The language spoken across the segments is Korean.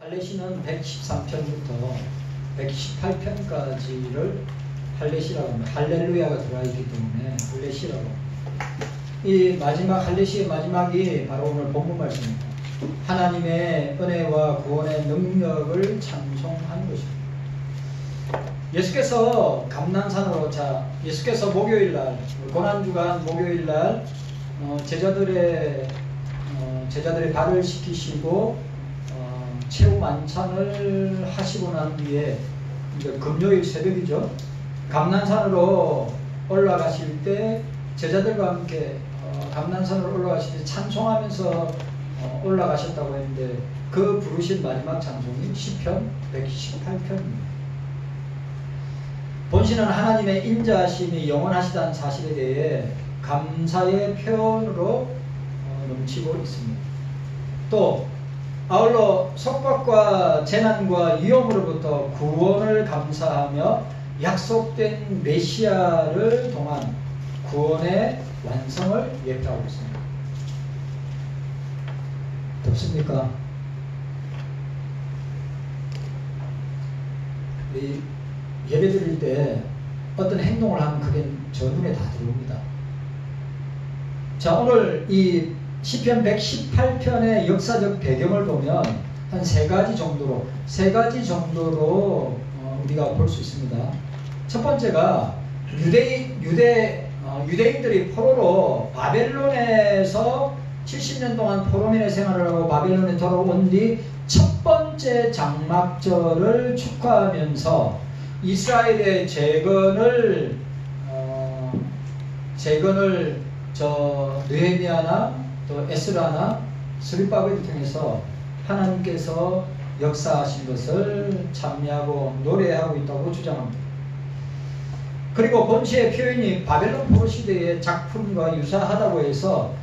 할례시는 113편부터 118편까지를 할례시라고 합니다. 할렐루야가 들어가 있기 때문에 할례시라고 합니다. 이 마지막 할례시의 마지막이 바로 오늘 본문 말씀입니다. 하나님의 은혜와 구원의 능력을 찬송하는 것입니다. 예수께서 감난산으로 예수께서 목요일날 고난주간 목요일날 제자들의 발을 씻기시고 최후 만찬을 하시고 난 뒤에 이제 금요일 새벽이죠. 감난산으로 올라가실 때 제자들과 함께 감난산으로 올라가실 때 찬송하면서 올라가셨다고 했는데 그 부르신 마지막 찬송이 시편 118편입니다. 본시는 하나님의 인자하심이 영원하시다는 사실에 대해 감사의 표현으로 넘치고 있습니다. 또 아울러 속박과 재난과 위험으로부터 구원을 감사하며 약속된 메시아를 통한 구원의 완성을 예표하고 있습니다. 덥습니까? 우리 예배 드릴 때 어떤 행동을 하면 그게 저 눈에 다 들어옵니다. 자, 오늘 이 시편 118편의 역사적 배경을 보면 한 세 가지 정도로 우리가 볼 수 있습니다. 첫 번째가 유대인들이 포로로 바벨론에서 70년 동안 포로민의 생활을 하고 바벨론에 돌아온 뒤 첫 번째 장막절을 축하하면서 이스라엘의 재건을 느헤미야나 또 에스라나 스룹바벨을 통해서 하나님께서 역사하신 것을 찬미하고 노래하고 있다고 주장합니다. 그리고 본시의 표현이 바벨론 포로 시대의 작품과 유사하다고 해서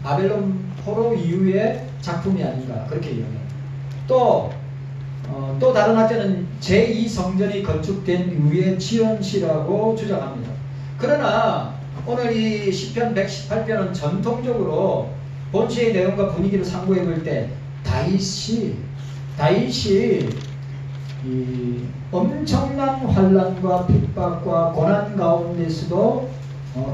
바벨론 포로 이후의 작품이 아닌가 그렇게 이야기합니다. 또 다른 학자는 제2성전이 건축된 이후의 지연시라고 주장합니다. 그러나 오늘 이 시편 118편은 전통적으로 본시의 내용과 분위기를 상고해 볼 때 다윗이 이 엄청난 환난과 핍박과 고난 가운데서도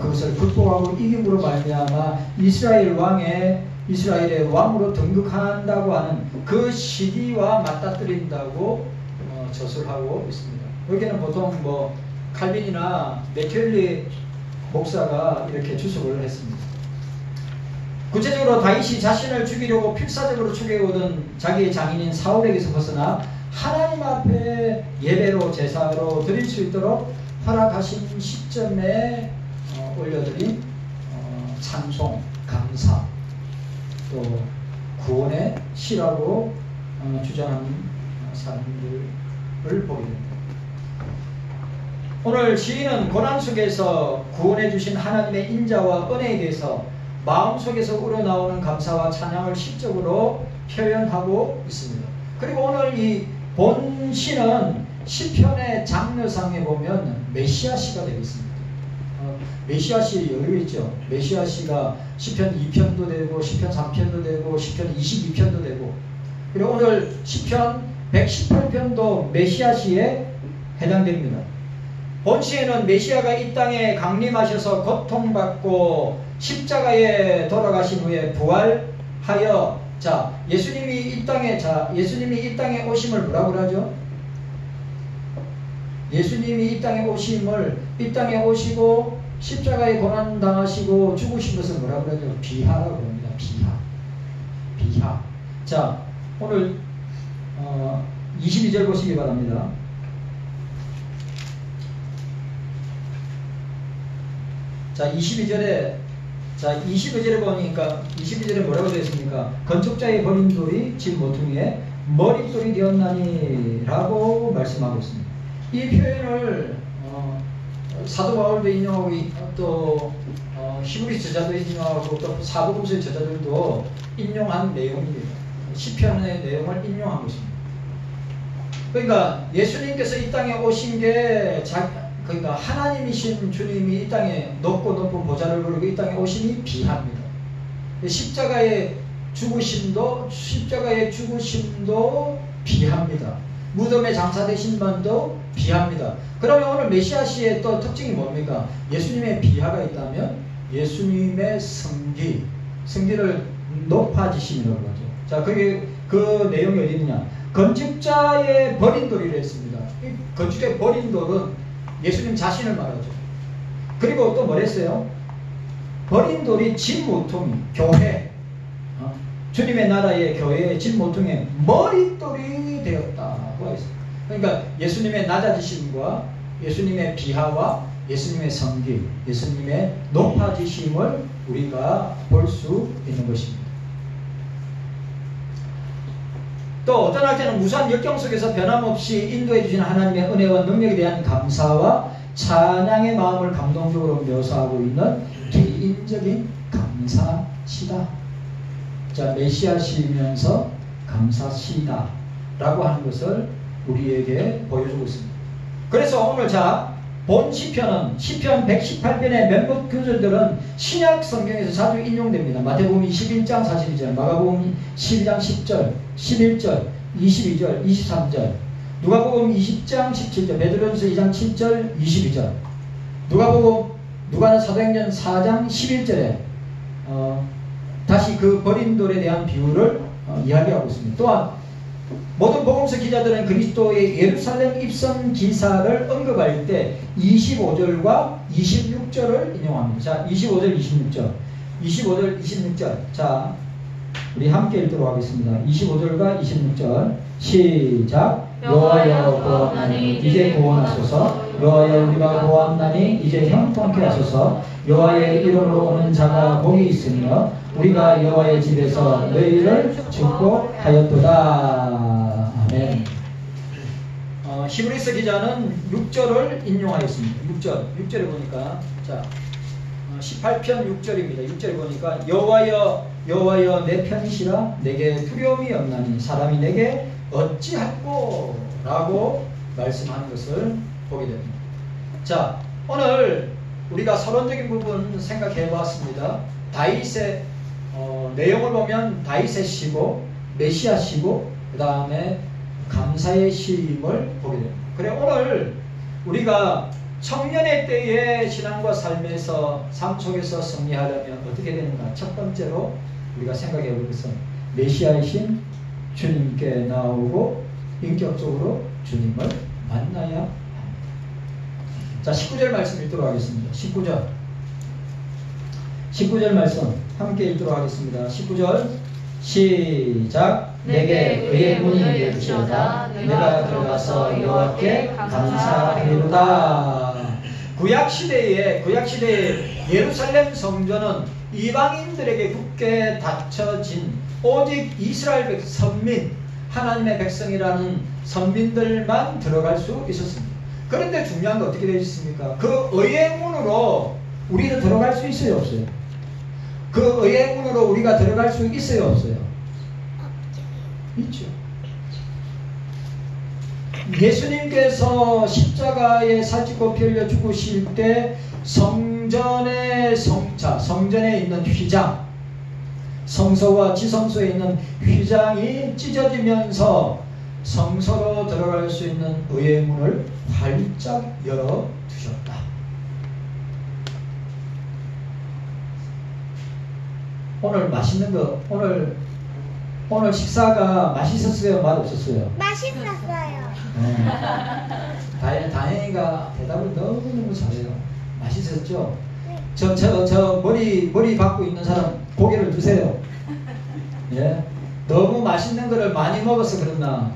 그것을 극복하고 이김으로 말미암아 이스라엘의 왕으로 등극한다고 하는 그 시기와 맞닥뜨린다고 저술하고 있습니다. 여기는 보통 칼빈이나 메켈리 목사가 이렇게 주석을 했습니다. 구체적으로 다윗이 자신을 죽이려고 필사적으로 죽여오던 자기의 장인인 사울에게서 벗어나 하나님 앞에 예배로 제사로 드릴 수 있도록 허락하신 시점에 올려드린 찬송, 감사, 또 구원의 시라고 주장하는 사람들을 보게 됩니다. 오늘 시인은 고난 속에서 구원해 주신 하나님의 인자와 은혜에 대해서 마음속에서 우러나오는 감사와 찬양을 시적으로 표현하고 있습니다. 그리고 오늘 이 본시는 시편의 장르상에 보면 메시아시가 되겠습니다. 메시아시 여유 있죠. 메시아시가 시편 2편도 되고 시편 3편도 되고 시편 22편도 되고, 그리고 오늘 시편 118편도 메시아시에 해당됩니다. 본시에는 메시아가 이 땅에 강림하셔서 고통받고 십자가에 돌아가신 후에 부활하여 예수님이 이 땅에 오심을 뭐라고 그러죠? 예수님이 이 땅에 오시고 십자가에 고난 당하시고 죽으신 것을 뭐라고 그러죠? 비하라고 합니다. 비하. 자, 오늘 22절 보시기 바랍니다. 자, 22절에 보니까 22절에 뭐라고 되어 있습니까? 건축자의 버린 돌이 집 모퉁이에 머릿돌이 되었나니 라고 말씀하고 있습니다. 이 표현을 사도 바울도 인용하고 또 히브리 저자도 인용하고 또 사복음서의 저자들도 인용한 내용입니다. 시편의 내용을 인용하고 있습니다. 그러니까 예수님께서 이 땅에 오신 게 그러니까 하나님이신 주님이 이 땅에 높고 높은 보좌를 부르고 이 땅에 오심이 비합니다. 십자가에 죽으심도, 십자가의 죽으심도 비합니다. 무덤에 장사되신 분도 비합니다. 그러면 오늘 메시아시의 또 특징이 뭡니까? 예수님의 비하가 있다면 예수님의 성기를 높아지심이라고 하죠. 자, 그게 그 내용이 어디 있느냐? 건축자의 버린 돌이라 했습니다. 이 건축자의 버린 돌은 예수님 자신을 말하죠. 그리고 또 뭐랬어요? 버린 돌이 진 모퉁이, 교회, 주님의 나라의 교회의 진 모퉁이의 머릿돌이 되었다고 했습니다. 그러니까 예수님의 낮아지심과 예수님의 비하와 예수님의 성기, 예수님의 높아지심을 우리가 볼 수 있는 것입니다. 또 어떤 학자는 무수한 역경 속에서 변함없이 인도해 주신 하나님의 은혜와 능력에 대한 감사와 찬양의 마음을 감동적으로 묘사하고 있는 개인적인 감사시다. 자, 메시아시면서 감사시다 라고 하는 것을 우리에게 보여주고 있습니다. 그래서 오늘 본 시편은 시편 118편의 몇몇 구절들은 신약 성경에서 자주 인용됩니다. 마태복음 21장 42절, 마가복음 12장 10절, 11절, 22절, 23절, 누가복음 20장 17절, 베드로전서 2장 7절, 22절, 누가는 사도행전 4장 11절에 다시 그 버린 돌에 대한 비유를 이야기하고 있습니다. 또한 모든 복음서 기자들은 그리스도의 예루살렘 입성 기사를 언급할 때 25절과 26절을 인용합니다. 자, 25절, 26절. 25절, 26절. 자, 우리 함께 읽도록 하겠습니다. 25절과 26절. 시작. 여호와여 구원하니 이제 구원하소서. 여호와여 우리가 구원하니 이제 형통케 하소서. 여호와의 이름으로 오는 자가 복이 있으며 우리가 여호와의 집에서 너희를 축복하였도다. 아멘. 히브리서 기자는 6절을 인용하였습니다. 6절에 보니까 자 18편 6절입니다. 6절에 보니까 여호와여 내 편이시라 내게 두려움이 없나니 사람이 내게 어찌할꼬 라고 말씀하는 것을 보게 됩니다. 자, 오늘 우리가 서론적인 부분 생각해 보았습니다. 다윗의 내용을 보면 다윗의 시고 메시아 시고 그 다음에 감사의 시임을 보게 됩니다. 그래 오늘 우리가 청년의 때의 신앙과 삶 속에서 승리하려면 어떻게 되는가? 첫 번째로 우리가 생각해 볼 것은 메시아이신 주님께 나오고 인격적으로 주님을 만나야 합니다. 자, 19절 말씀 읽도록 하겠습니다. 19절 말씀 함께 읽도록 하겠습니다. 19절 시작. 내게 의의 문이 열리시오다. 내가 들어가서 여호와께 감사하리로다. 구약시대의 예루살렘 성전은 이방인들에게 굳게 닫혀진 오직 이스라엘 선민, 하나님의 백성이라는 선민들만 들어갈 수 있었습니다. 그런데 중요한 건 어떻게 되어 있습니까? 그 의의 문으로 우리는 들어갈 수 있어요, 없어요? 그 의의 문으로 우리가 들어갈 수 있어요, 없어요? 있죠. 예수님께서 십자가에 살찌고 피 흘려 죽으실 때 성전에 있는 휘장, 성소와 지성소에 있는 휘장이 찢어지면서 성소로 들어갈 수 있는 의의 문을 활짝 열어두셨다. 오늘 맛있는 거, 오늘 식사가 맛있었어요? 맛없었어요? 맛있었어요. 다행이가 대답을 너무너무 잘해요. 맛있었죠? 네. 저 머리 박고 있는 사람 고개를 드세요. 예? 너무 맛있는 거를 많이 먹어서 그러나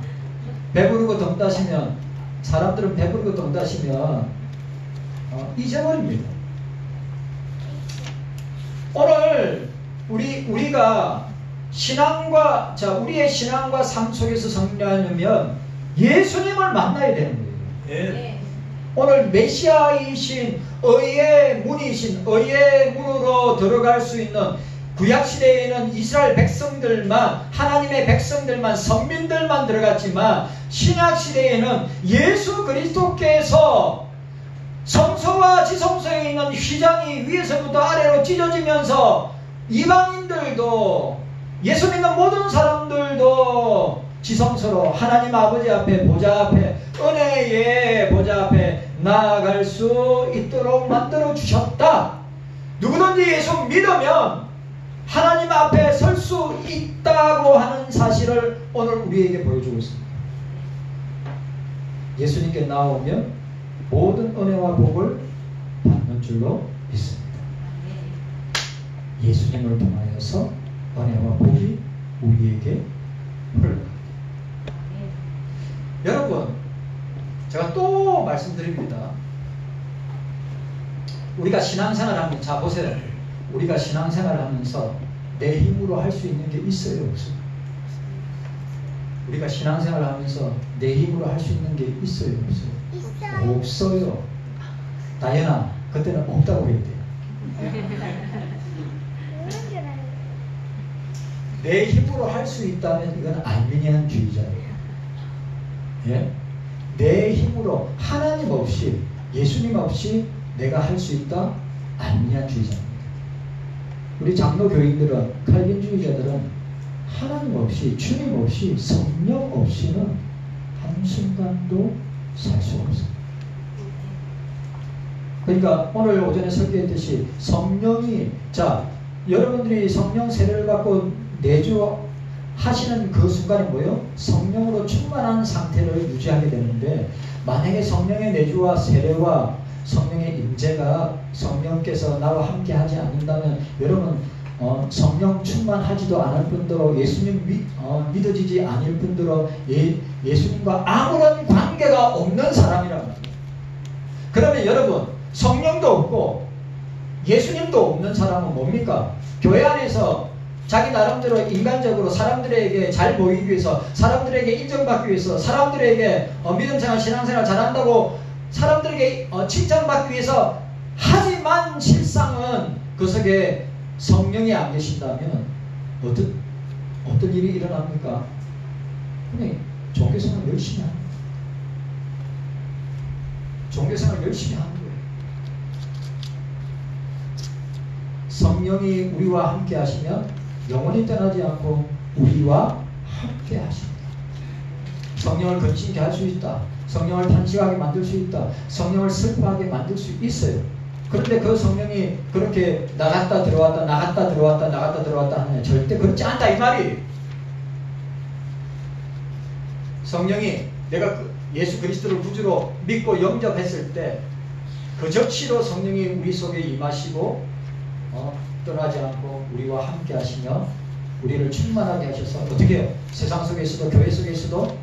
배부르고 덩다시면 사람들은 배부르고 덩다시면 잊어버립니다. 오늘 우리가 우리의 신앙과 삶 속에서 승리하려면 예수님을 만나야 되는 거예요. 네. 오늘 메시아이신 의의 문이신 의의 문으로 들어갈 수 있는 구약시대에는 이스라엘 백성들만, 하나님의 백성들만, 선민들만 들어갔지만 신약시대에는 예수 그리스도께서 성소와 지성소에 있는 휘장이 위에서부터 아래로 찢어지면서 이방인들도 예수 믿는 모든 사람들도 지성소로 하나님 아버지 앞에 보좌 앞에 은혜의 보좌 앞에 나아갈 수 있도록 만들어 주셨다. 누구든지 예수 믿으면 하나님 앞에 설 수 있다고 하는 사실을 오늘 우리에게 보여주고 있습니다. 예수님께 나오면 모든 은혜와 복을 받는 줄로 믿습니다. 예수님을 통하여서 은혜와 복이 우리에게 흘러갑니다. 여러분, 제가 또 말씀드립니다. 우리가 신앙생활을 하면, 자 보세요. 우리가 신앙생활을 하면서 내 힘으로 할 수 있는 게 있어요, 없어요? 우리가 신앙생활을 하면서 내 힘으로 할 수 있는 게 있어요, 없어요? 있어요. 없어요. 다현아, 그때는 없다고 해야 돼요. 내 힘으로 할 수 있다면 이건 알미니안주의자예요. 예? 내 힘으로 하나님 없이 예수님 없이 내가 할 수 있다? 알미니안주의자입니다. 우리 장로 교인들은 칼빈주의자들은 하나님 없이 주님 없이 성령 없이는 한순간도 살 수가 없습니다. 그러니까 오늘 오전에 설교했듯이 성령이, 자 여러분들이 성령 세례를 받고 내주하시는 그 순간에 뭐예요? 성령으로 충만한 상태를 유지하게 되는데, 만약에 성령의 내주와 세례와 성령의 임재가 성령께서 나와 함께 하지 않는다면 여러분 성령 충만하지도 않을 뿐더러 예수님 믿어지지 않을 뿐더러 예수님과 아무런 관계가 없는 사람이란 말이에요. 그러면 여러분 성령도 없고 예수님도 없는 사람은 뭡니까? 교회 안에서 자기 나름대로 인간적으로 사람들에게 잘 보이기 위해서, 사람들에게 인정받기 위해서, 사람들에게 믿음생활 신앙생활 잘한다고 사람들에게 칭찬받기 위해서 하지만 실상은 그 속에 성령이 안 계신다면 어떤 일이 일어납니까? 그냥 종교생활 열심히 하는 거예요. 종교생활 열심히 하는 거예요. 성령이 우리와 함께 하시면 영원히 떠나지 않고 우리와 함께 하십니다. 성령을 근심케 할 수 있다. 성령을 탄식하게 만들 수 있다. 성령을 슬퍼하게 만들 수 있어요. 그런데 그 성령이 그렇게 나갔다 들어왔다 나갔다 들어왔다 나갔다 들어왔다 하느냐? 절대 그렇지 않다 이 말이. 성령이 내가 예수 그리스도를 구주로 믿고 영접했을 때 그 즉시로 성령이 우리 속에 임하시고 떠나지 않고 우리와 함께 하시며 우리를 충만하게 하셔서 어떻게 해요? 세상 속에서도 교회 속에서도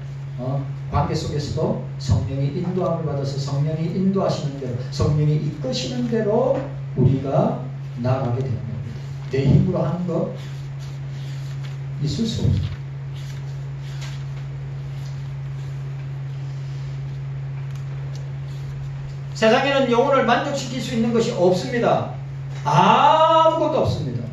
관계 속에서도 성령이 인도함을 받아서 성령이 인도하시는 대로 성령이 이끄시는 대로 우리가 나아가게 되는 겁니다. 내 힘으로 하는 거 있을 수 없습니다. 세상에는 영혼을 만족시킬 수 있는 것이 없습니다. 아무것도 없습니다.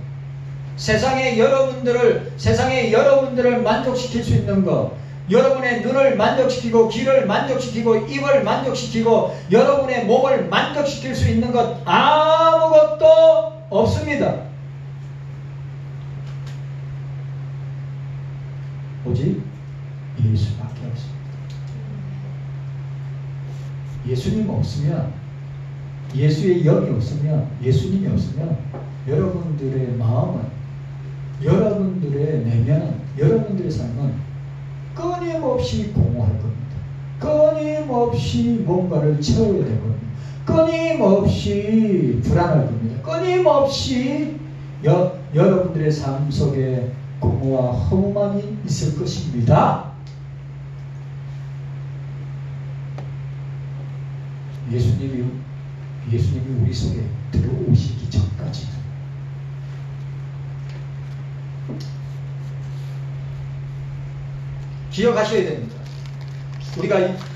세상에 여러분들을 만족시킬 수 있는 것, 여러분의 눈을 만족시키고 귀를 만족시키고 입을 만족시키고 여러분의 몸을 만족시킬 수 있는 것 아무것도 없습니다. 오직 예수밖에 없습니다. 예수님 없으면, 예수의 영이 없으면, 예수님이 없으면 여러분들의 마음은, 여러분들의 내면은, 여러분들의 삶은 끊임없이 공허할 겁니다. 끊임없이 뭔가를 채워야 될 겁니다. 끊임없이 불안할 겁니다. 끊임없이 여러분들의 삶 속에 공허와 허무만이 있을 것입니다. 예수님이 우리 속에 들어오시기 전까지 기억하셔야 됩니다.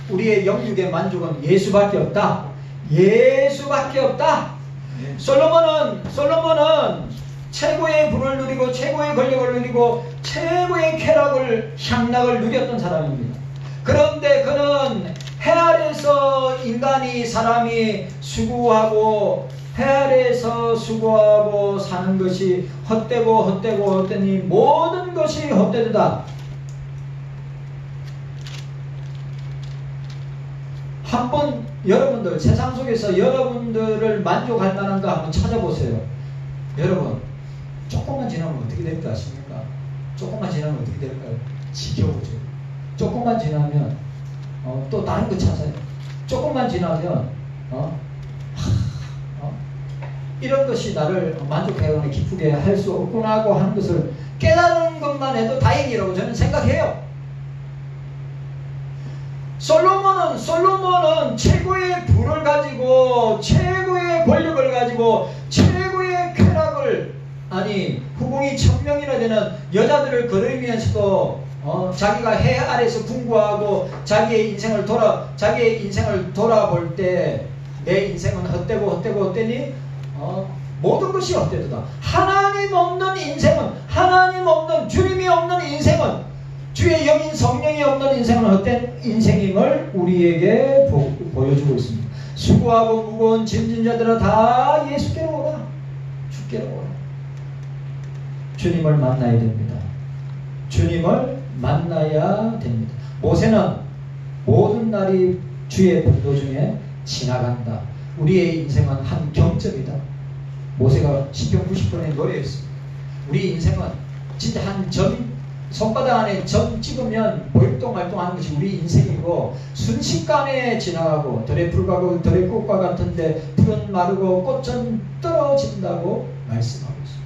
우리의 영육의 만족은 예수밖에 없다. 예수밖에 없다. 솔로몬은 최고의 부를 누리고 최고의 권력을 누리고 최고의 향락을 누렸던 사람입니다. 그런데 그는 해 아래서 사람이 수고하고 해 아래에서 수고하고 사는 것이 헛되니 모든 것이 헛되다. 한번 여러분들 세상 속에서 여러분들을 만족할 만한 거 한번 찾아보세요. 여러분 조금만 지나면 어떻게 될 것 같습니까? 조금만 지나면 어떻게 될까요? 지겨우죠. 조금만 지나면 또 다른 거 찾아요. 조금만 지나면 이런 것이 나를 만족하거나 기쁘게 할 수 없구나 하고 하는 것을 깨달은 것만 해도 다행이라고 저는 생각해요. 솔로몬은 최고의 부를 가지고 최고의 권력을 가지고 최고의 쾌락을 후궁이 1000명이나 되는 여자들을 거르면서도 자기가 해 아래에서 궁구하고 자기의 인생을 돌아볼 때 내 인생은 헛되니 모든 것이 헛되도다. 하나님 없는 인생은, 하나님 없는, 주님이 없는 인생은, 주의 영인 성령이 없는 인생은 헛된 인생임을 우리에게 보여주고 있습니다. 수고하고 무거운 짐진 자들아 다 예수께로 오라. 주께로 오라. 주님을 만나야 됩니다. 주님을 만나야 됩니다. 모세는 모든 날이 주의 분도 중에 지나간다. 우리의 인생은 한 경점이다. 모세가 시편 90편에 노래했습니다. 우리 인생은 진짜 한 손바닥 안에 점 찍으면 벌똥말똥하는 것이 우리 인생이고 순식간에 지나가고 들의 풀과 들의 꽃과 같은데 풀은 마르고 꽃은 떨어진다고 말씀하고 있습니다.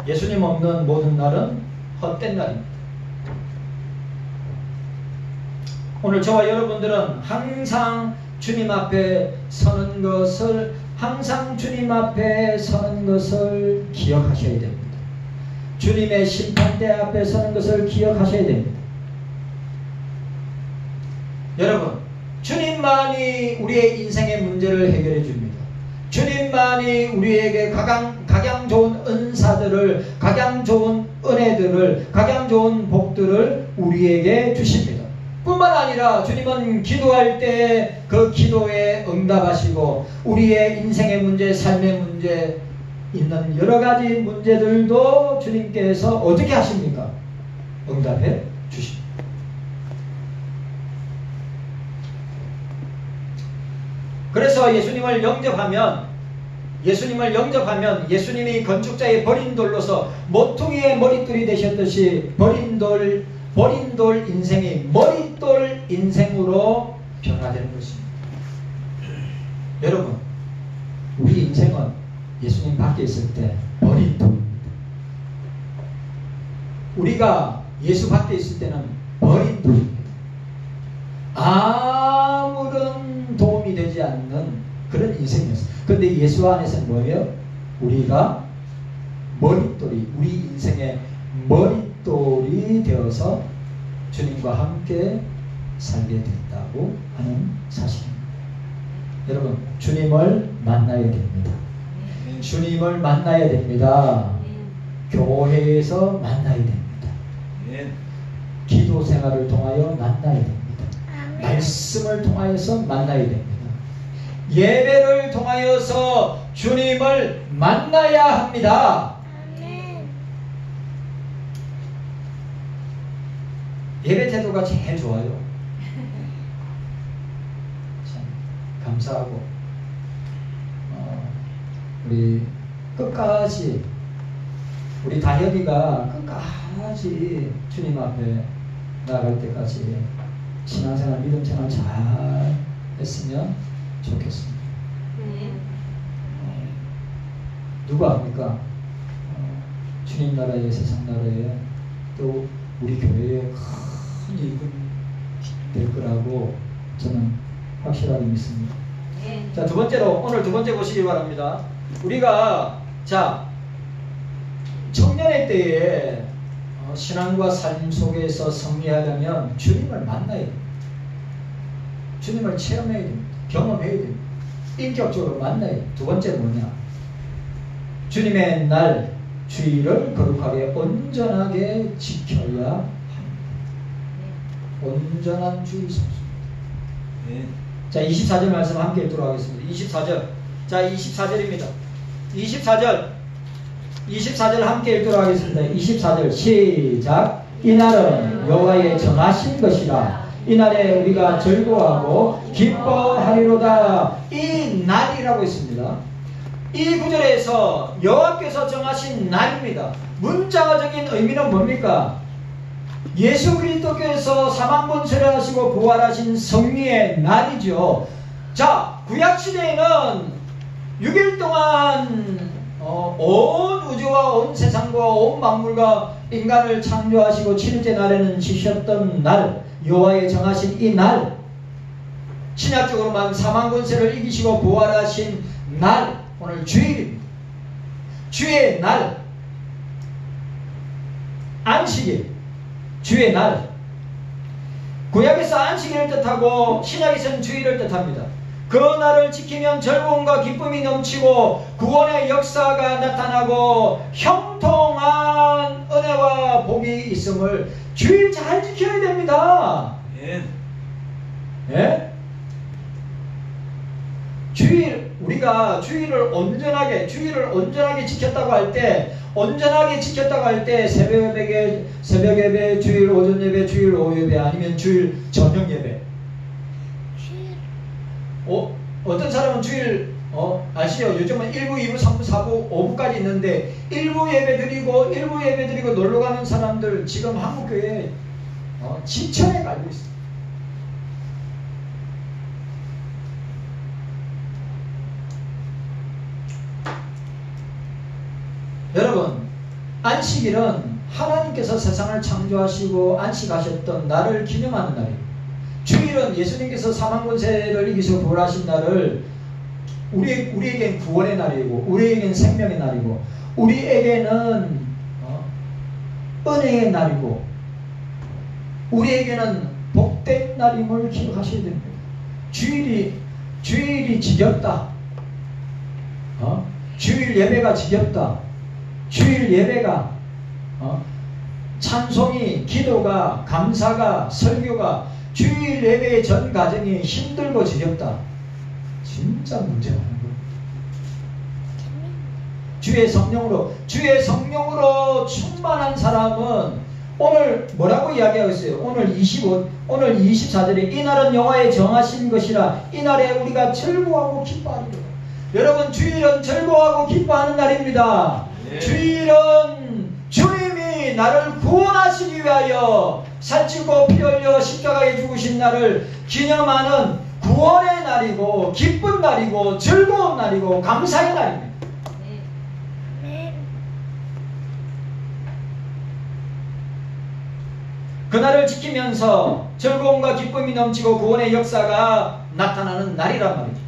예수님 없는 모든 날은 헛된 날입니다. 오늘 저와 여러분들은 항상 주님 앞에 서는 것을 기억하셔야 됩니다. 주님의 심판대 앞에 서는 것을 기억하셔야 됩니다. 여러분, 주님만이 우리의 인생의 문제를 해결해 줍니다. 주님만이 우리에게 각양 좋은 은사들을, 각양 좋은 은혜들을, 각양 좋은 복들을 우리에게 주십니다. 뿐만 아니라 주님은 기도할 때 그 기도에 응답하시고 우리의 인생의 문제, 삶의 문제 있는 여러 가지 문제들도 주님께서 어떻게 하십니까? 응답해 주십니다. 그래서 예수님을 영접하면 예수님이 건축자의 버린 돌로서 모퉁이의 머릿돌이 되셨듯이 버린 돌 인생이 머릿돌 인생으로 변화되는 것입니다. 여러분, 우리 인생은 예수님 밖에 있을 때 머릿돌입니다. 우리가 예수 밖에 있을 때는 머릿돌입니다. 아무런 도움이 되지 않는 그런 인생이었어요. 그런데 예수 안에서는 뭐예요? 우리가 우리 인생의 머릿돌이 되어서 주님과 함께 살게 됐다고 하는 사실입니다. 여러분, 주님을 만나야 됩니다. 주님을 만나야 됩니다. 교회에서 만나야 됩니다. 기도 생활을 통하여 만나야 됩니다. 말씀을 통하여서 만나야 됩니다. 예배를 통하여서 주님을 만나야 합니다. 예배 태도가 제일 좋아요. 참 감사하고 우리 끝까지 우리 다현이가 끝까지 주님 앞에 나갈 때까지 신앙생활, 믿음생활 잘 했으면 좋겠습니다. 누가 합니까? 주님 나라에, 세상 나라에, 또 우리 교회에 큰 일꾼 될 거라고 저는 확실하게 믿습니다. 자, 오늘 두 번째 보시기 바랍니다. 우리가 청년의 때에 신앙과 삶 속에서 승리하려면 주님을 만나야 됩니다. 주님을 체험해야 됩니다. 경험해야 됩니다. 인격적으로 만나야 됩니다. 두 번째는 뭐냐? 주님의 날, 주일을 거룩하게 온전하게 지켜야 합니다. 온전한 주의 성수입니다. 자, 24절 말씀 함께 읽도록 하겠습니다. 24절. 자, 24절입니다. 24절 함께 읽도록 하겠습니다. 24절 시작. 이날은 여호와의 정하신 것이라. 이날에 우리가 즐거워하고 기뻐하리로다. 이 날이라고 있습니다. 이 구절에서 여호와께서 정하신 날입니다. 문자적인 의미는 뭡니까? 예수 그리스도께서 사망권세를 하시고 부활하신 성리의 날이죠. 자, 구약시대에는 6일 동안 온 우주와 온 세상과 온 만물과 인간을 창조하시고 7일째 날에는 지셨던 날, 여호와의 정하신 이 날, 신약적으로만 사망권세를 이기시고 부활하신 날, 오늘 주일입니다. 주의 날, 안식일, 주의 날. 구약에서 안식일을 뜻하고 신약에서는 주일을 뜻합니다. 그 날을 지키면 즐거움과 기쁨이 넘치고 구원의 역사가 나타나고 형통한 은혜와 복이 있음을 주일 잘 지켜야 됩니다. 예? 주일, 우리가 주일을 온전하게 지켰다고 할 때, 새벽 예배, 주일 오전 예배, 주일 오후 예배, 아니면 주일 저녁 예배. 어떤 사람은 주일, 아시죠? 요즘은 1부, 2부, 3부, 4부, 5부까지 있는데, 1부 예배 드리고 놀러 가는 사람들 지금 한국교회에 지천에 갈고 있어요. 여러분, 안식일은 하나님께서 세상을 창조하시고 안식하셨던 날을 기념하는 날이에요. 주일은 예수님께서 사망권세를 이기시고 부활하신 날을 우리에겐 구원의 날이고, 우리에겐 생명의 날이고, 우리에게는 은혜의 날이고, 우리에게는 복된 날임을 기억하셔야 됩니다. 주일이 지겹다. 주일 예배가 지겹다. 주일 예배가 찬송이, 기도가, 감사가, 설교가, 주일 예배의 전 과정이 힘들고 지겹다. 진짜 문제가 많은 거예요. 주의 성령으로 충만한 사람은 오늘 뭐라고 이야기하고 있어요? 오늘 24절에 이날은 여호와의 정하신 것이라. 이날에 우리가 즐거워하고 기뻐하리라. 여러분, 주일은 즐거워하고 기뻐하는 날입니다. 네. 주일은 주님이 나를 구원하시기 위하여 살찌고 피 흘려 십자가에 죽으신 날을 기념하는 구원의 날이고, 기쁜 날이고, 즐거운 날이고, 감사의 날입니다. 그날을 지키면서 즐거움과 기쁨이 넘치고 구원의 역사가 나타나는 날이란 말이죠.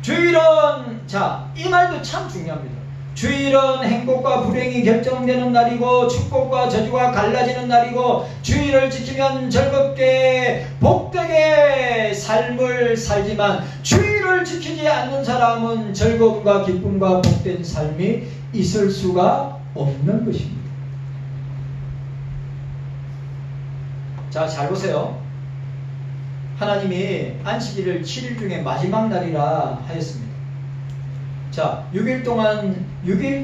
주일은, 자, 이 말도 참 중요합니다. 주일은 행복과 불행이 결정되는 날이고, 축복과 저주가 갈라지는 날이고, 주일을 지키면 즐겁게 복되게 삶을 살지만, 주일을 지키지 않는 사람은 즐거움과 기쁨과 복된 삶이 있을 수가 없는 것입니다. 자, 잘 보세요. 하나님이 안식일을 7일 중에 마지막 날이라 하였습니다. 자, 6일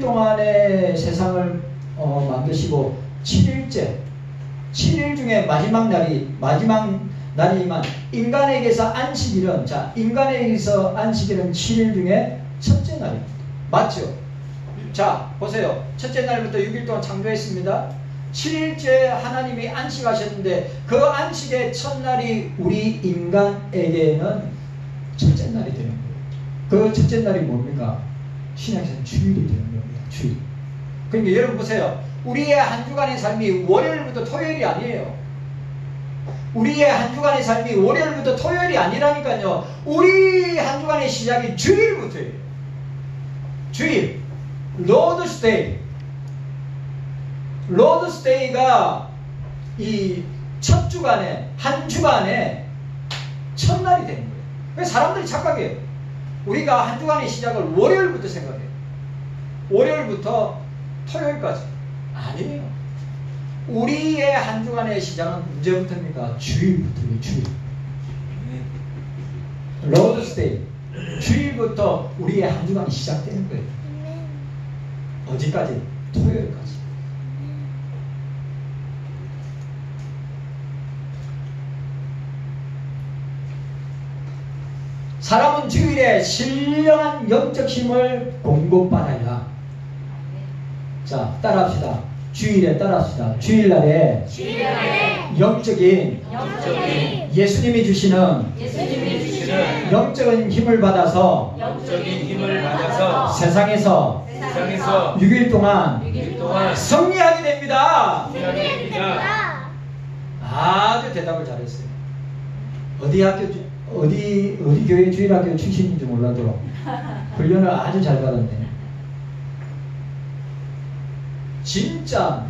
동안의 세상을 만드시고 7일 중에 마지막 날이지만 인간에게서 안식일은 7일 중에 첫째 날입니다. 맞죠? 자, 보세요. 첫째 날부터 6일 동안 창조했습니다. 7일째 하나님이 안식하셨는데 그 안식의 첫날이 우리 인간에게는 첫째 날이 되는 거예요. 그 첫째 날이 뭡니까? 신약에서는 주일이 되는 겁니다. 주일. 그러니까 여러분 보세요. 우리의 한 주간의 삶이 월요일부터 토요일이 아니에요. 우리의 한 주간의 삶이 월요일부터 토요일이 아니라니까요. 우리 한 주간의 시작이 주일부터예요. 주일. 로드스데이가 이 첫 주간에, 한 주간에 첫날이 되는 거예요. 그래서 사람들이 착각해요. 우리가 한 주간의 시작을 월요일부터 생각해요. 월요일부터 토요일까지. 아니에요. 우리의 한 주간의 시작은 언제부터입니까? 주일부터예요. 주일. 로드스데이. 주일부터 우리의 한 주간이 시작되는 거예요. 어디까지? 토요일까지. 사람은 주일에 신령한 영적 힘을 공급받아야. 자, 따라합시다. 주일에 따라합시다. 주일날에 영적인 예수님이 주시는 영적인 힘을 받아서 세상에서 6일 동안 승리하게 됩니다. 아주 대답을 잘했어요. 어디 교회 주일학교 출신인지 몰라도 훈련을 아주 잘 받았네. 진짜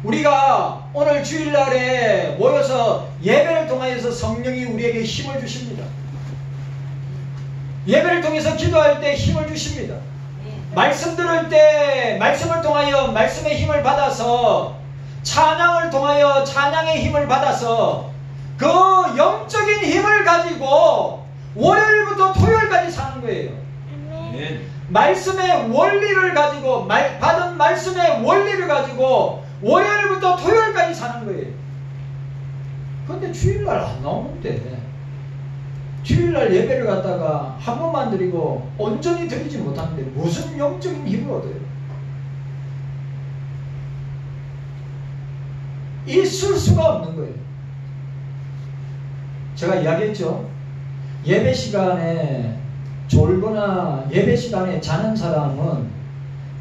우리가 오늘 주일날에 모여서 예배를 통하여서 성령이 우리에게 힘을 주십니다. 예배를 통해서 기도할 때 힘을 주십니다. 말씀 들을 때 말씀을 통하여 말씀의 힘을 받아서, 찬양을 통하여 찬양의 힘을 받아서 그 영적인 힘을 가지고 월요일부터 토요일까지 사는 거예요. 말씀의 원리를 가지고, 받은 말씀의 원리를 가지고 월요일부터 토요일까지 사는 거예요. 그런데 주일날 안 나오는데, 주일날 예배를 갖다가 한 번만 드리고 온전히 드리지 못하는데 무슨 영적인 힘을 얻어요? 있을 수가 없는 거예요. 제가 이야기했죠. 예배 시간에 졸거나 예배 시간에 자는 사람은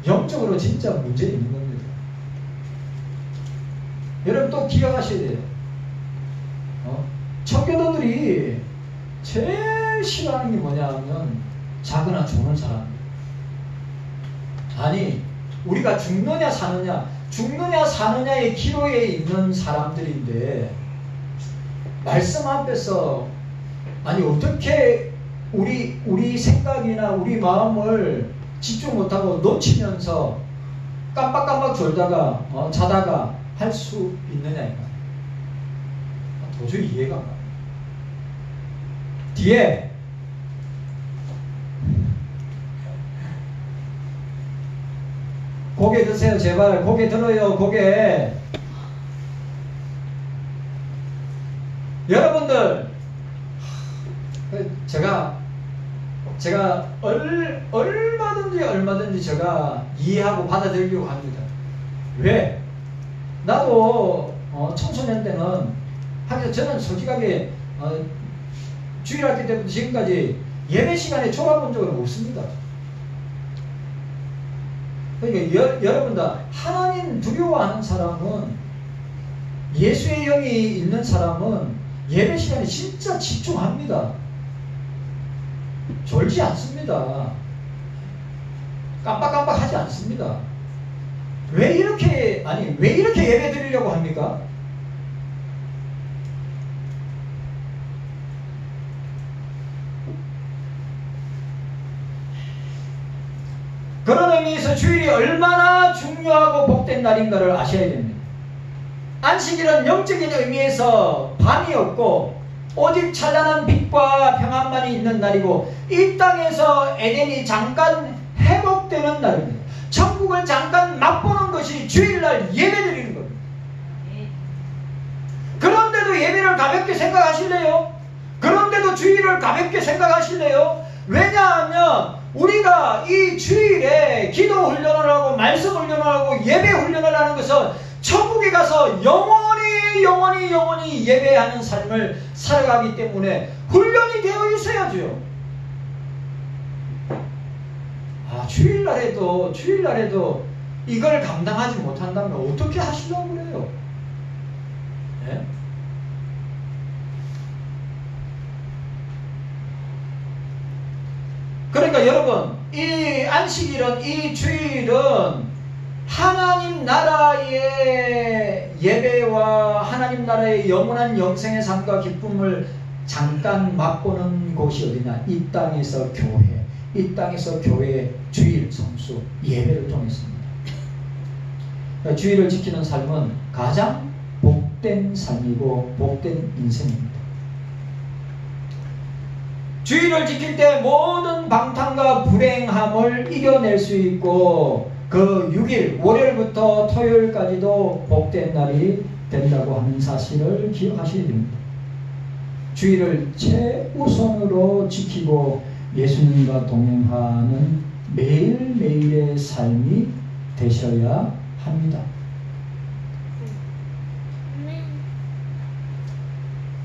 영적으로 진짜 문제 있는 겁니다. 여러분 또 기억하셔야 돼요. 청교도들이 제일 싫어하는 게 뭐냐면 자거나 죽는 사람입니다. 아니, 우리가 죽느냐 사느냐의 기로에 있는 사람들인데, 말씀 앞에서 아니 어떻게 우리 생각이나 우리 마음을 집중 못하고 놓치면서 깜빡깜빡 졸다가 자다가 할 수 있느냐 이거. 도저히 이해가 안 가요. 뒤에 고개 드세요. 제발 고개 들어요. 고개. 여러분들, 제가 얼마든지 제가 이해하고 받아들이려고 합니다. 왜? 나도 청소년 때는, 하여튼 저는 솔직하게 주일학교 때부터 지금까지 예배 시간에 졸아본 적은 없습니다. 그러니까 여러분들, 하나님 두려워하는 사람은, 예수의 영이 있는 사람은 예배 시간에 진짜 집중합니다. 졸지 않습니다. 깜빡깜빡 하지 않습니다. 왜 이렇게 예배 드리려고 합니까? 그런 의미에서 주일이 얼마나 중요하고 복된 날인가를 아셔야 됩니다. 안식일은 영적인 의미에서 밤이 없고 오직 찬란한 빛과 평안만이 있는 날이고, 이 땅에서 에덴이 잠깐 회복되는 날입니다. 천국을 잠깐 맛보는 것이 주일날 예배드리는 겁니다. 그런데도 예배를 가볍게 생각하실래요? 그런데도 주일을 가볍게 생각하실래요? 왜냐하면 우리가 이 주일에 기도 훈련을 하고 말씀 훈련을 하고 예배 훈련을 하는 것은 천국에 가서 영원히 예배하는 삶을 살아가기 때문에 훈련이 되어 있어야죠. 주일날에도 이걸 감당하지 못한다면 어떻게 하시려고 그래요? 네? 그러니까 여러분, 이 안식일은, 이 주일은 하나님 나라의 예배와 하나님 나라의 영원한 영생의 삶과 기쁨을 잠깐 맛보는 곳이 어디냐? 이 땅에서 교회, 이 땅에서 교회의 주일 성수 예배를 통했습니다. 그러니까 주일을 지키는 삶은 가장 복된 삶이고 복된 인생입니다. 주일을 지킬 때 모든 방탕과 불행함을 이겨낼 수 있고 그 6일 월요일부터 토요일까지도 복된 날이 된다고 하는 사실을 기억하셔야 됩니다. 주일을 최우선으로 지키고 예수님과 동행하는 매일매일의 삶이 되셔야 합니다.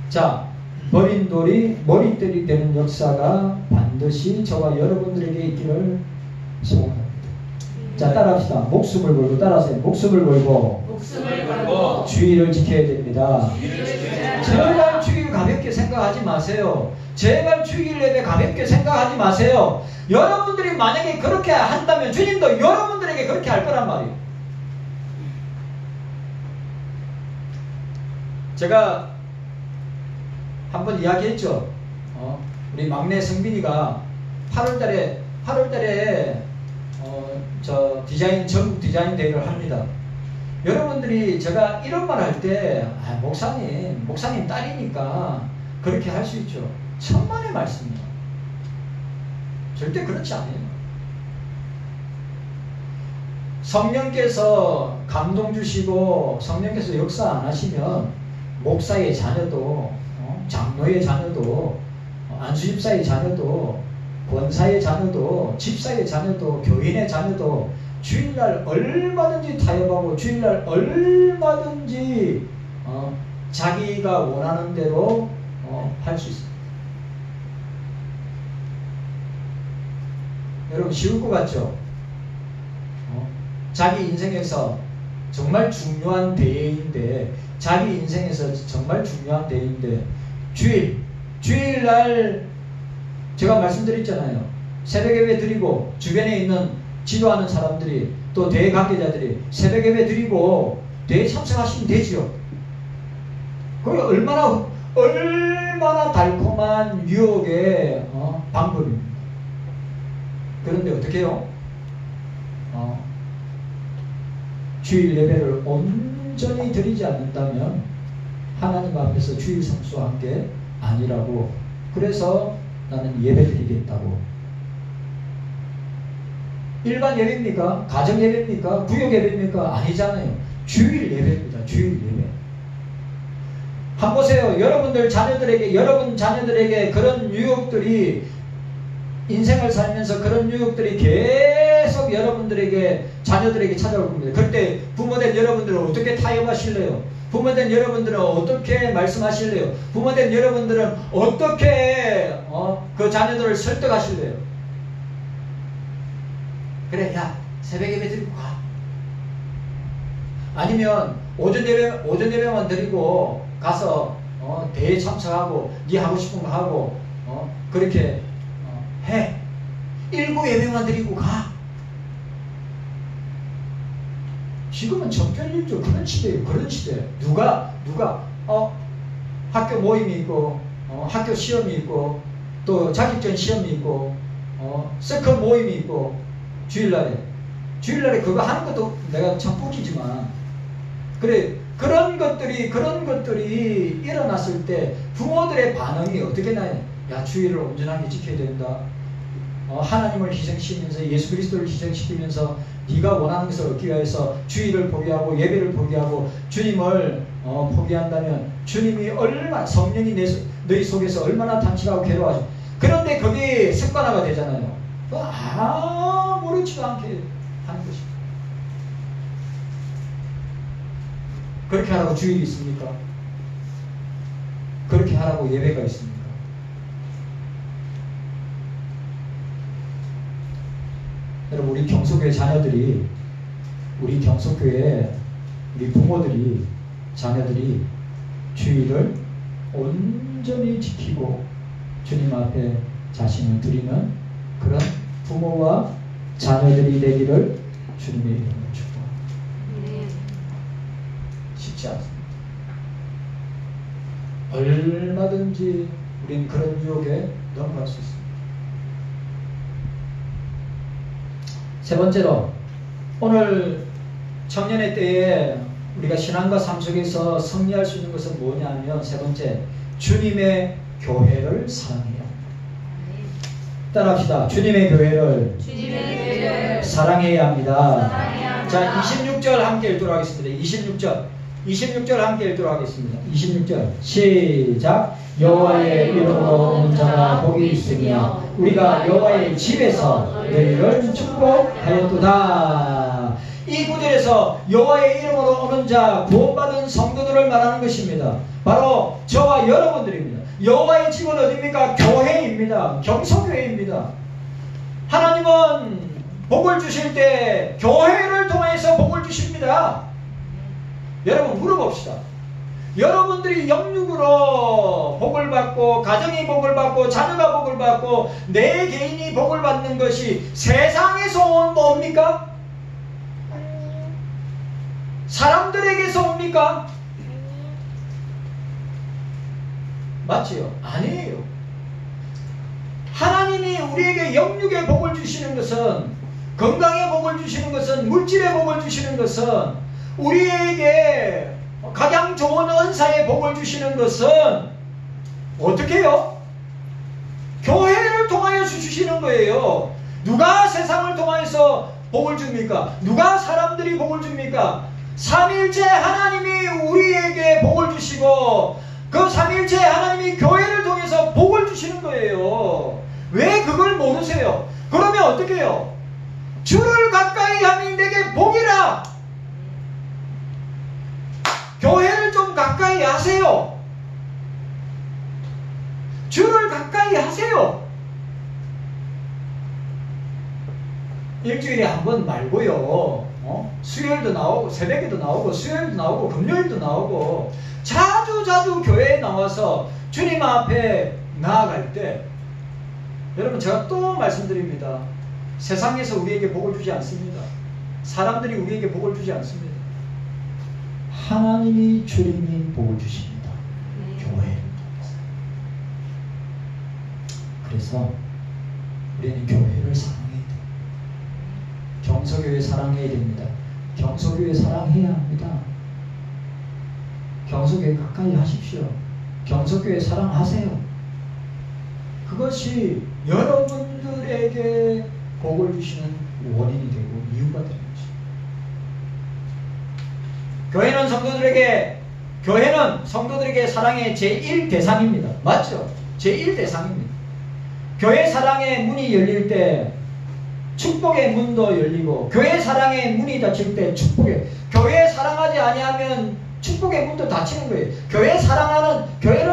자, 버린 돌이 머리털이 되는 역사가 반드시 저와 여러분들에게 있기를 소원합니다. 자, 따라합시다. 목숨을 걸고 따라하세요. 목숨을 걸고 주의를 지켜야 됩니다. 제발 주일 가볍게 생각하지 마세요. 제발 주일 예배 가볍게 생각하지 마세요. 여러분들이 만약에 그렇게 한다면 주님도 여러분들에게 그렇게 할 거란 말이에요. 제가 한번 이야기했죠. 우리 막내 성빈이가 8월달에 저 디자인 전국 디자인 대회를 합니다. 여러분들이 제가 이런 말 할 때 목사님 딸이니까 그렇게 할 수 있죠. 천만의 말씀이에요. 절대 그렇지 않아요. 성령께서 감동 주시고 성령께서 역사 안 하시면 목사의 자녀도 장로의 자녀도 안수집사의 자녀도 권사의 자녀도 집사의 자녀도 교인의 자녀도 주일날 얼마든지 타협하고 주일날 얼마든지 자기가 원하는 대로 할 수 있습니다. 여러분 쉬울 것 같죠? 자기 인생에서 정말 중요한 대회인데 자기 인생에서 정말 중요한 대회인데 주일날 제가 말씀드렸잖아요. 새벽 예배 드리고 주변에 있는 지도하는 사람들이 또 대회 관계자들이 새벽 예배 드리고 대회 참석하시면 되지요. 그게 얼마나 달콤한 유혹의 방법입니다. 그런데 어떻게 해요? 주일 예배를 온전히 드리지 않는다면 하나님 앞에서 주일 성수한 게 아니라고. 그래서 나는 예배 드리겠다고. 일반 예배입니까? 가정 예배입니까? 구역 예배입니까? 아니잖아요. 주일 예배입니다. 주일 예배. 한번 보세요. 여러분 자녀들에게 그런 유혹들이 인생을 살면서 그런 유혹들이 계속 자녀들에게 찾아올 겁니다. 그때 부모된 여러분들은 어떻게 타협하실래요? 부모된 여러분들은 어떻게 말씀하실래요? 부모된 여러분들은 어떻게 그 자녀들을 설득하실래요? 그래, 야, 새벽 예배 드리고 가. 아니면 오전 예배만 드리고 가서 대회 참석하고 네 하고 싶은 거 하고 그렇게 해. 일부 예배만 드리고 가. 지금은 정편일조 그런 시대예요. 그런 시대. 누가 학교 모임이 있고 학교 시험이 있고 또 자격증 시험이 있고 서클 모임이 있고 주일날에 그거 하는 것도 내가 참 웃기지만 그래 그런 것들이 일어났을 때 부모들의 반응이 어떻게 나요? 야, 주일을 온전하게 지켜야 된다. 하나님을 희생시키면서 예수 그리스도를 희생시키면서 네가 원하는 것을 얻기 위해서 주일을 포기하고 예배를 포기하고 주님을 포기한다면 주님이 얼마나 성령이 너희 속에서 얼마나 탄식하고 괴로워하죠. 그런데 그게 습관화가 되잖아요. 아무렇지도 않게 하는 것입니다. 그렇게 하라고 주일이 있습니까? 그렇게 하라고 예배가 있습니까? 여러분, 우리 경속교회 자녀들이, 우리 경속교회 우리 부모들이, 자녀들이 주일을 온전히 지키고 주님 앞에 자신을 드리는 그런 부모와 자녀들이 되기를 주님의 이름으로 축복합니다. 쉽지 않습니다. 얼마든지 우린 그런 유혹에 넘어갈 수 있습니다. 세 번째로, 오늘 청년의 때에 우리가 신앙과 삶 속에서 승리할 수 있는 것은 뭐냐면, 세 번째, 주님의 교회를 사랑해야 합니다. 따라합시다. 주님의 교회를 사랑해야 합니다. 자, 26절 함께 읽도록 하겠습니다. 26절 함께 읽도록 하겠습니다. 26절 시작. 여호와의 이름으로 오는 자가 복이 있으며 우리가 여호와의 집에서 너희를 축복하였도다. 이 구절에서 여호와의 이름으로 오는 자, 구원받은 성도들을 말하는 것입니다. 바로 저와 여러분들입니다. 여호와의 집은 어디입니까? 교회입니다. 경소교회입니다. 하나님은 복을 주실 때 교회를 통해서 복을 주십니다. 여러분 물어봅시다. 여러분들이 영육으로 복을 받고 가정이 복을 받고 자녀가 복을 받고 내 개인이 복을 받는 것이 세상에서 온 뭡니까? 사람들에게서 옵니까? 맞지요? 아니에요. 하나님이 우리에게 영육의 복을 주시는 것은, 건강의 복을 주시는 것은, 물질의 복을 주시는 것은, 우리에게 가장 좋은 은사의 복을 주시는 것은 어떻게 해요? 교회를 통하여 주시는 거예요. 누가 세상을 통해서 복을 줍니까? 누가 사람들이 복을 줍니까? 삼일째 하나님이 우리에게 복을 주시고 그 삼일째 하나님이 교회를 통해서 복을 주시는 거예요. 왜 그걸 모르세요? 그러면 어떻게 해요? 주를 가까이 하면 내게 복이라. 교회를 좀 가까이 하세요. 주를 가까이 하세요. 일주일에 한 번 말고요. 수요일도 나오고 새벽에도 나오고 수요일도 나오고 금요일도 나오고 자주 교회에 나와서 주님 앞에 나아갈 때, 여러분 제가 또 말씀드립니다. 세상에서 우리에게 복을 주지 않습니다. 사람들이 우리에게 복을 주지 않습니다. 하나님이 주님이 복을 주십니다. 교회를 통해서. 그래서 우리는 교회를 사랑해야 돼요. 경소교회 사랑해야 됩니다. 경소교회 사랑해야 합니다. 경소교회 가까이 하십시오. 경소교회 사랑하세요. 그것이 여러분들에게 복을 주시는 원인이 되고 이유가 되는 것입니다. 교회는 성도들에게 사랑의 제1대상입니다. 맞죠? 제1대상입니다. 교회 사랑의 문이 열릴 때 축복의 문도 열리고, 교회 사랑의 문이 닫힐 때 교회 사랑하지 아니하면 축복의 문도 닫히는 거예요. 교회를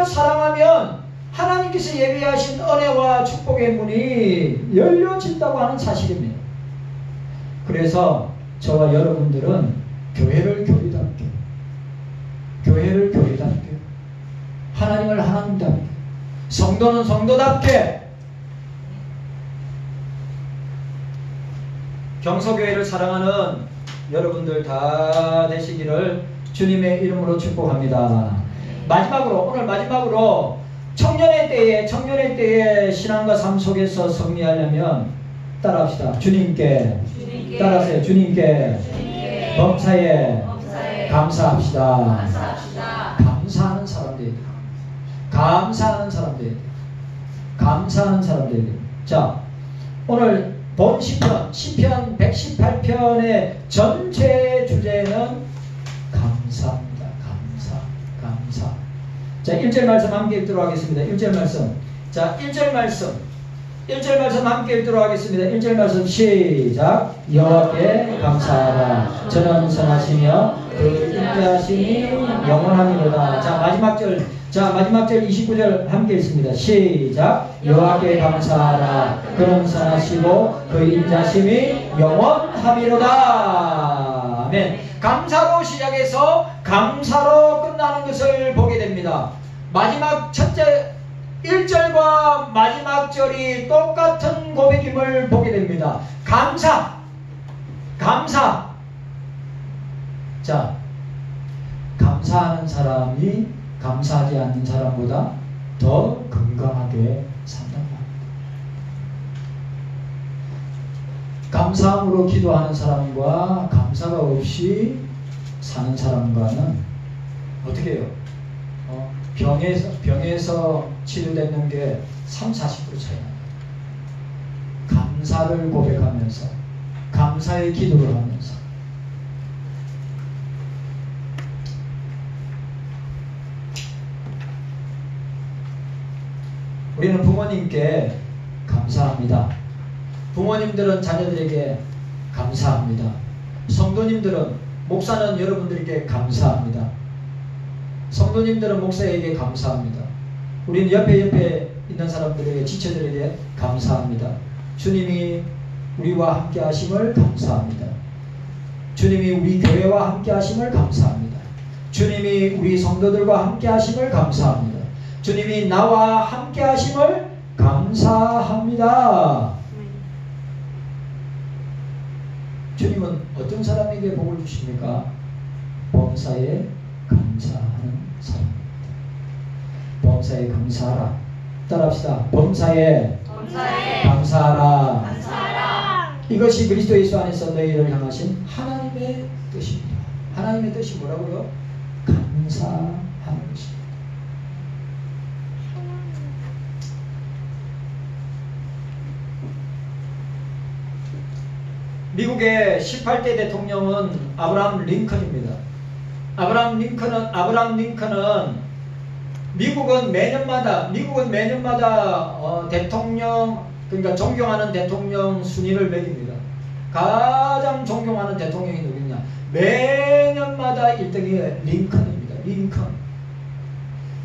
사랑하면 하나님께서 예비하신 은혜와 축복의 문이 열려진다고 하는 사실입니다. 그래서 저와 여러분들은 교회를 교회답게, 하나님을 하나님답게, 성도는 성도답게 경소교회를 사랑하는 여러분들 다 되시기를 주님의 이름으로 축복합니다. 오늘 마지막으로 청년의 때에 신앙과 삶 속에서 승리하려면 따라합시다. 주님께 따라하세요. 주님께 범사에 감사합시다. 감사하는 사람들이. 자, 오늘 본 시편 118편의 전체 주제는 감사입니다. 감사. 자, 1절 말씀 함께 읽도록 하겠습니다. 1절 말씀. 자, 1절 말씀 함께 읽도록 하겠습니다. 1절 말씀 시작. 여호와께 감사하라. 저는 선하시며 그 인자하심이 영원하니로다. 자, 마지막 절 29절 함께 읽습니다. 시작. 여호와께 감사하라. 그는 선하시고 그 인자심이 영원하미로다. 아멘. 감사로 시작해서 감사로 끝나는 것을 보게 됩니다. 마지막 첫째 1절과 마지막 절이 똑같은 고백임을 보게 됩니다. 감사. 자, 감사하는 사람이 감사하지 않는 사람보다 더 건강하게 산단 말입니다. 감사함으로 기도하는 사람과 감사가 없이 사는 사람과는 어떻게 해요? 병에서 치료되는 게 30-40% 차이 납니다. 감사를 고백하면서 감사의 기도를 하면서 우리는 부모님께 감사합니다. 부모님들은 자녀들에게 감사합니다. 성도님들은 목사는 여러분들에게 감사합니다. 성도님들은 목사에게 감사합니다. 우리는 옆에 있는 사람들에게 지체들에게 감사합니다. 주님이 우리와 함께 하심을 감사합니다. 주님이 우리 교회와 함께 하심을 감사합니다. 주님이 우리 성도들과 함께 하심을 감사합니다. 주님이 나와 함께 하심을 감사합니다. 주님은 어떤 사람에게 복을 주십니까? 범사에 감사하는 사람입니다. 범사에 감사하라. 따라합시다. 범사에 감사하라. 이것이 그리스도 예수 안에서 너희를 향하신 하나님의 뜻입니다. 하나님의 뜻이 뭐라고요? 감사하는 것입니다. 미국의 18대 대통령은 아브라함 링컨입니다. 아브라함 링컨은 미국은 매년마다 대통령, 그러니까 존경하는 대통령 순위를 매깁니다. 가장 존경하는 대통령이 누구냐? 매년마다 1등이 링컨입니다.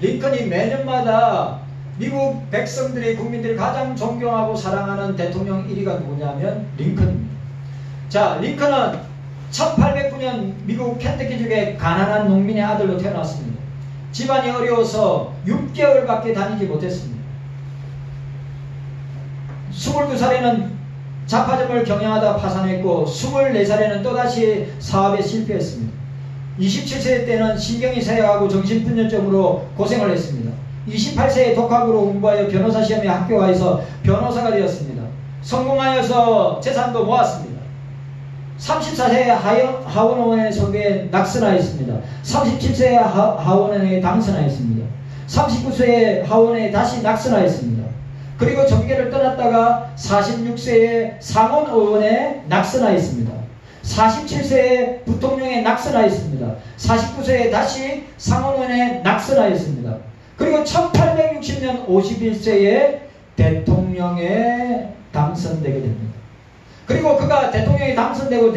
링컨이 매년마다 미국 백성들이, 국민들이 가장 존경하고 사랑하는 대통령 1위가 누구냐면 링컨입니다. 자, 링컨은 1809년 미국 켄터키주의 가난한 농민의 아들로 태어났습니다. 집안이 어려워서 6개월밖에 다니지 못했습니다. 22살에는 잡화점을 경영하다 파산했고 24살에는 또다시 사업에 실패했습니다. 27세 때는 신경이 쇠약하고 정신분열증으로 고생을 했습니다. 28세에 독학으로 공부하여 변호사 시험에 합격하여서 변호사가 되었습니다. 성공하여서 재산도 모았습니다. 34세에 하원의원의 선거에 낙선하였습니다. 37세에 하원의원에 당선하였습니다. 39세에 하원에 다시 낙선하였습니다. 그리고 정계를 떠났다가 46세에 상원의원에 낙선하였습니다. 47세에 부통령에 낙선하였습니다. 49세에 다시 상원의원에 낙선하였습니다. 그리고 1860년 51세에 대통령에 당선되게 됩니다. 그리고 그가 대통령이 당선되고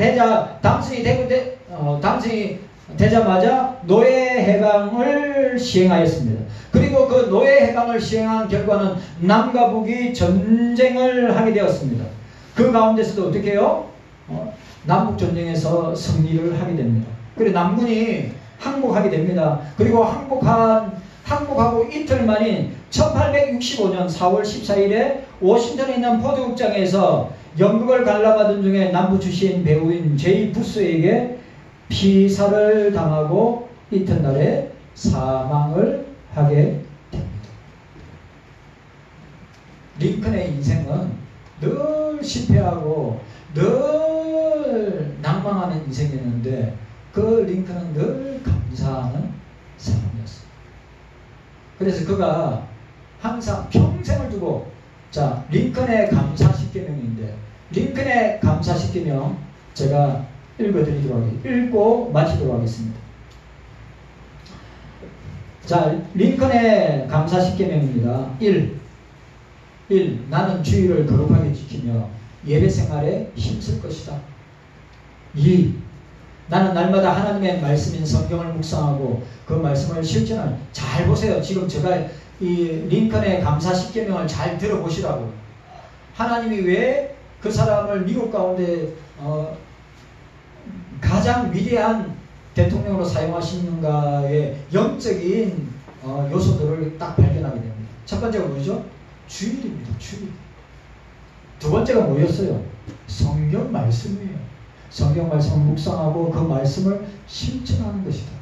당선이 되자마자 노예 해방을 시행하였습니다. 그리고 그 노예 해방을 시행한 결과는 남과 북이 전쟁을 하게 되었습니다. 그 가운데서도 어떻게 해요? 남북전쟁에서 승리를 하게 됩니다. 그리고 남군이 항복하게 됩니다. 그리고 항복하고 이틀 만인 1865년 4월 14일에 워싱턴에 있는 포드 극장에서 연극을 관람하던 중에 남부 출신 배우인 제이 부스에게 피살을 당하고 이튿날에 사망을 하게 됩니다. 링컨의 인생은 늘 실패하고 늘 낭망하는 인생이었는데 그 링컨은 늘 감사하는 사람이었습니다. 그래서 그가 항상 평생을 두고, 자, 링컨의 감사 10계명인데 링컨의 감사 10계명 제가 읽고 마치도록 하겠습니다. 자, 링컨의 감사 10계명입니다. 1. 나는 주의를 거룩하게 지키며 예배 생활에 힘쓸 것이다. 2. 나는 날마다 하나님의 말씀인 성경을 묵상하고 그 말씀을 실천할. 잘 보세요. 지금 제가 이 링컨의 감사 10계명을 잘 들어보시라고. 하나님이 왜 그 사람을 미국 가운데 가장 위대한 대통령으로 사용하시는가의 영적인 요소들을 딱 발견하게 됩니다. 첫 번째가 뭐죠? 주일입니다. 주일. 두 번째가 뭐였어요? 성경 말씀이에요. 성경 말씀을 묵상하고 그 말씀을 실천하는 것이다.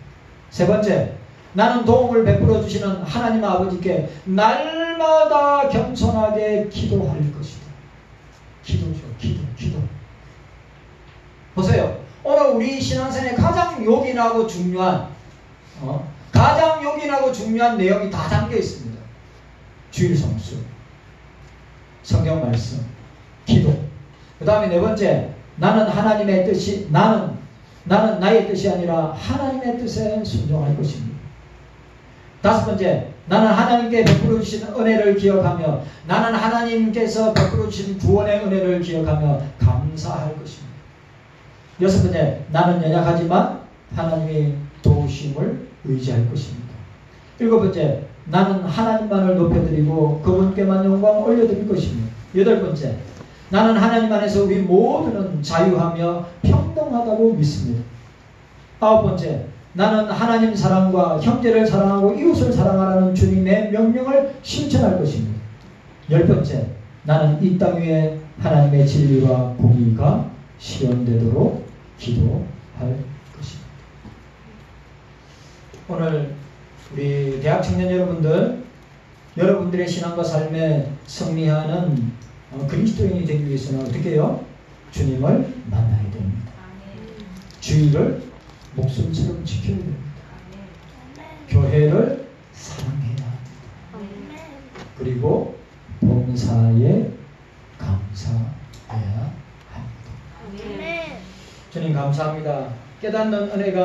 세 번째, 나는 도움을 베풀어 주시는 하나님 아버지께 날마다 겸손하게 기도할 것이다. 기도죠. 기도. 보세요. 오늘 우리 신앙생활에 가장 요긴하고 중요한 내용이 다 담겨 있습니다. 주일 성수, 성경 말씀, 기도. 그 다음에 네 번째, 나는 하나님의 뜻이, 나는 나의 뜻이 아니라 하나님의 뜻에 순종할 것입니다. 다섯 번째, 나는 하나님께 베풀어 주신 은혜를 기억하며, 나는 하나님께서 베풀어 주신 구원의 은혜를 기억하며 감사할 것입니다. 여섯 번째, 나는 연약하지만 하나님의 도우심을 의지할 것입니다. 일곱 번째, 나는 하나님만을 높여드리고 그분께만 영광 올려드릴 것입니다. 여덟 번째, 나는 하나님 안에서 우리 모두는 자유하며 평등하다고 믿습니다. 아홉 번째, 나는 하나님 사랑과 형제를 사랑하고 이웃을 사랑하라는 주님의 명령을 실천할 것입니다. 열 번째, 나는 이 땅 위에 하나님의 진리와 공의가 실현되도록 기도할 것입니다. 오늘 우리 대학 청년 여러분들, 여러분들의 신앙과 삶에 승리하는 그리스도인이 되기 위해서는 어떻게 해요? 주님을 만나야 됩니다. 주의를 목숨처럼 지켜야 됩니다. 교회를 사랑해야 합니다. 그리고 봉사에 감사해야 합니다. 주님 감사합니다. 깨닫는 은혜가